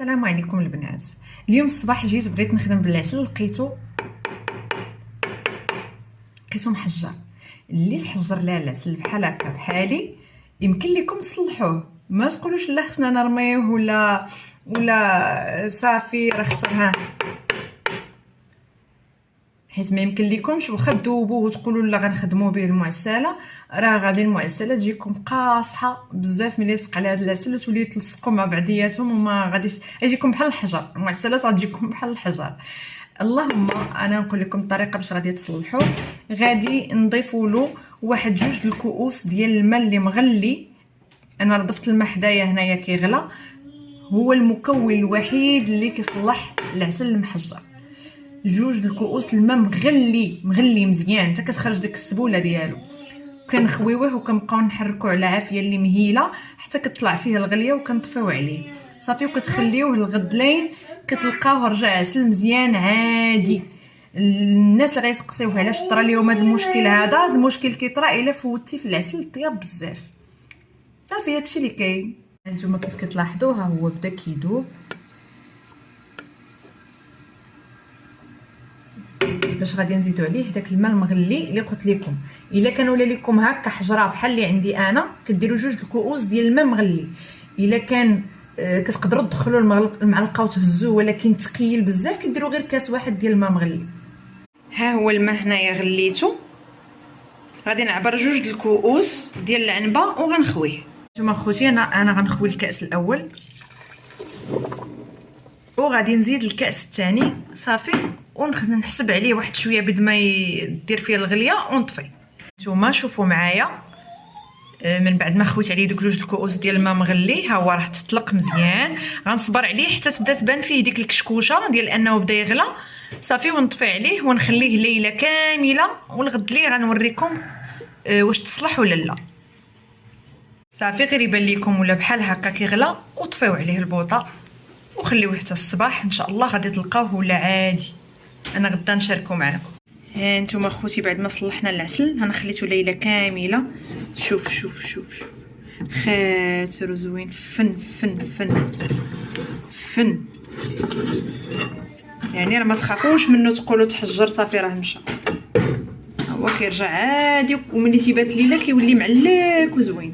السلام عليكم البنات. اليوم الصباح جيت بغيت نخدم بالعسل، لقيتو محجر. اللي تحجر لها العسل بحال هكا بحالي يمكن لكم تصلحوه، ما تقولوش لا خصنا نرميوه ولا صافي راه خسرها، حيت ما يمكن لكمش واخا تذوبوه وتقولوا لا غنخدموا به المعسله، راه غادي المعسله تجيكم قاصحه بزاف ملي تسق على هذا العسل وتولي تلصقوا مع بعضياتهم وما غاديش يجيكم بحال الحجر. المعسلات غتجيكم بحال الحجر. اللهم انا نقول لكم الطريقه باش غادي تصلحوه. غادي نضيفوا له واحد 2 الكؤوس ديال الماء اللي مغلي. انا ضفت الماء حدايا هنايا كيغلى، هو المكون الوحيد اللي كيصلح العسل المحجر. 2 الكؤوس الماء مغلي مزيان حتى كتخرج ديك السبوله ديالو، كنخويوه وكنبقاو نحركوه على عافيه اللي مهيله حتى كتطلع فيه الغليه وكنطفيو عليه صافي، وكتخليوه الغدلين كتلقاوه رجع عسل مزيان عادي. الناس اللي غيسقسيوه علاش طرا ليهم هذا المشكل، هذا المشكل كيطرا الا فوتي في العسل الطياب بزاف. صافي هادشي اللي كاين. هانتوما كيف كتلاحظوا ها هو بدا كيذوب. باش غادي نزيدو عليه داك الماء المغلي اللي قلت لكم. الا كان ولا لكم هكا حجره بحال اللي عندي انا كديروا 2 الكؤوس ديال الماء مغلي. الا كان كتقدروا تدخلوا المعلقه وتهزوه ولكن ثقيل بزاف كديروا غير كاس واحد ديال الماء مغلي. ها هو الماء هنايا غليته، غادي نعبر 2 الكؤوس ديال العنبه وغنخويه. نتوما خوتي انا غنخوي الكاس الاول وغادي نزيد الكاس الثاني صافي، ونحسب عليه واحد شويه بد ما يدير فيه الغليه ونطفي. نتوما شوفوا معايا من بعد ما خويت عليه دوك 2 الكؤوس ديال الماء مغلي ها هو راه تطلق مزيان. غنصبر عليه حتى تبدا تبان فيه ديك الكشكوشه ديال انه بدا يغلى صافي، ونطفي عليه ونخليه ليله كامله، والغد لي غنوريكم واش تصلح ولا لا. صافي غير يبان لكم ولا بحال هكا كيغلى وطفيو عليه البوطه وخليوه حتى الصباح ان شاء الله غادي تلقاوه ولا عادي. انا غدا نشاركو معكم. ها نتوما خوتي بعد ما صلحنا العسل انا خليته ليله كامله. شوف شوف شوف شوف خاطر وزوين فن فن فن فن، يعني راه ما تخافوش منه تقولوا تحجر صافي راه مشى، هو كيرجع عادي وملي تيبات ليله كيولي معلك وزوين.